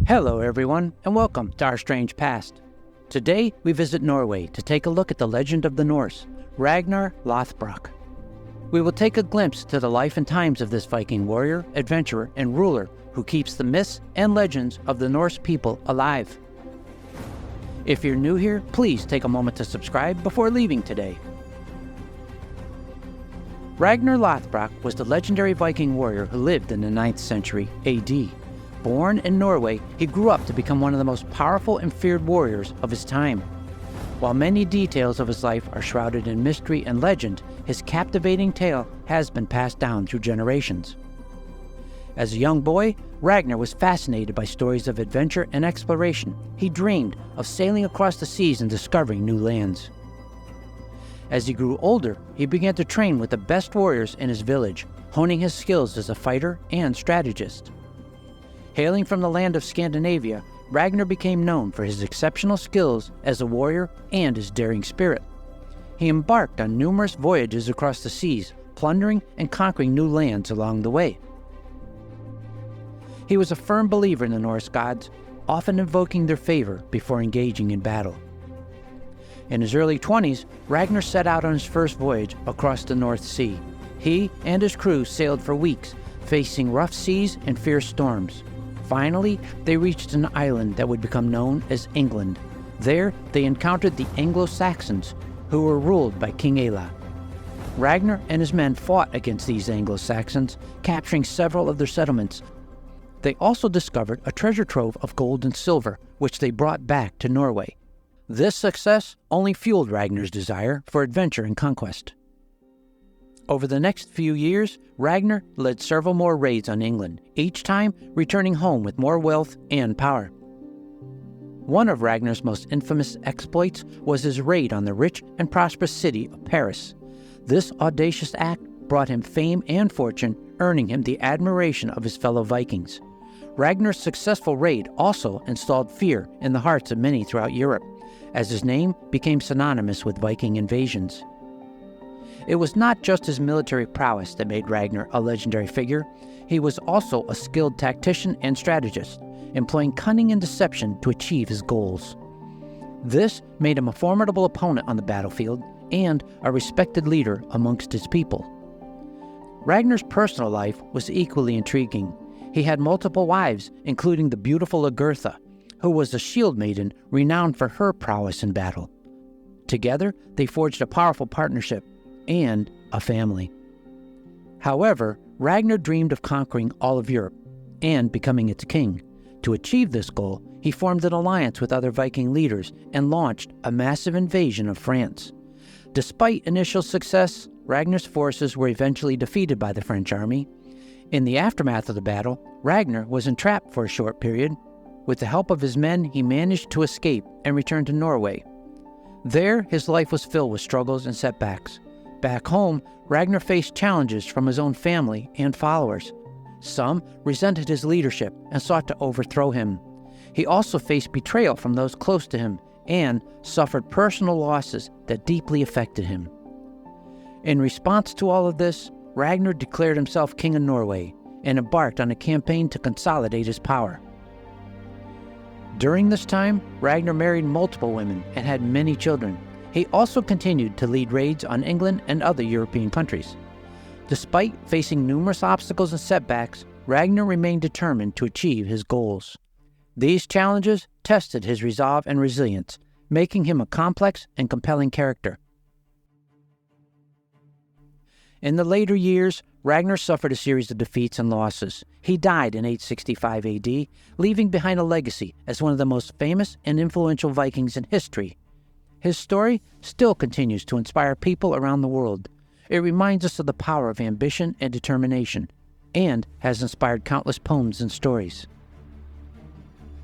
Hello everyone, and welcome to Our Strange Past. Today we visit Norway to take a look at the legend of the Norse, Ragnar Lothbrok. We will take a glimpse to the life and times of this Viking warrior, adventurer, and ruler who keeps the myths and legends of the Norse people alive. If you're new here, please take a moment to subscribe before leaving today. Ragnar Lothbrok was the legendary Viking warrior who lived in the 9th century AD. Born in Norway, he grew up to become one of the most powerful and feared warriors of his time. While many details of his life are shrouded in mystery and legend, his captivating tale has been passed down through generations. As a young boy, Ragnar was fascinated by stories of adventure and exploration. He dreamed of sailing across the seas and discovering new lands. As he grew older, he began to train with the best warriors in his village, honing his skills as a fighter and strategist. Hailing from the land of Scandinavia, Ragnar became known for his exceptional skills as a warrior and his daring spirit. He embarked on numerous voyages across the seas, plundering and conquering new lands along the way. He was a firm believer in the Norse gods, often invoking their favor before engaging in battle. In his early 20s, Ragnar set out on his first voyage across the North Sea. He and his crew sailed for weeks, facing rough seas and fierce storms. Finally, they reached an island that would become known as England. There, they encountered the Anglo-Saxons, who were ruled by King Ela. Ragnar and his men fought against these Anglo-Saxons, capturing several of their settlements. They also discovered a treasure trove of gold and silver, which they brought back to Norway. This success only fueled Ragnar's desire for adventure and conquest. Over the next few years, Ragnar led several more raids on England, each time returning home with more wealth and power. One of Ragnar's most infamous exploits was his raid on the rich and prosperous city of Paris. This audacious act brought him fame and fortune, earning him the admiration of his fellow Vikings. Ragnar's successful raid also installed fear in the hearts of many throughout Europe, as his name became synonymous with Viking invasions. It was not just his military prowess that made Ragnar a legendary figure. He was also a skilled tactician and strategist, employing cunning and deception to achieve his goals. This made him a formidable opponent on the battlefield and a respected leader amongst his people. Ragnar's personal life was equally intriguing. He had multiple wives, including the beautiful Lagertha, who was a shield maiden renowned for her prowess in battle. Together, they forged a powerful partnership and a family. However, Ragnar dreamed of conquering all of Europe and becoming its king. To achieve this goal, he formed an alliance with other Viking leaders and launched a massive invasion of France. Despite initial success, Ragnar's forces were eventually defeated by the French army. In the aftermath of the battle, Ragnar was entrapped for a short period. With the help of his men, he managed to escape and return to Norway. There, his life was filled with struggles and setbacks. Back home, Ragnar faced challenges from his own family and followers. Some resented his leadership and sought to overthrow him. He also faced betrayal from those close to him and suffered personal losses that deeply affected him. In response to all of this, Ragnar declared himself king of Norway and embarked on a campaign to consolidate his power. During this time, Ragnar married multiple women and had many children. He also continued to lead raids on England and other European countries. Despite facing numerous obstacles and setbacks, Ragnar remained determined to achieve his goals. These challenges tested his resolve and resilience, making him a complex and compelling character. In the later years, Ragnar suffered a series of defeats and losses. He died in 865 AD, leaving behind a legacy as one of the most famous and influential Vikings in history. His story still continues to inspire people around the world. It reminds us of the power of ambition and determination, and has inspired countless poems and stories.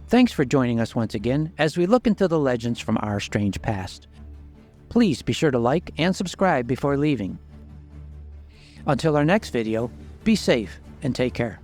Thanks for joining us once again as we look into the legends from our strange past. Please be sure to like and subscribe before leaving. Until our next video, be safe and take care.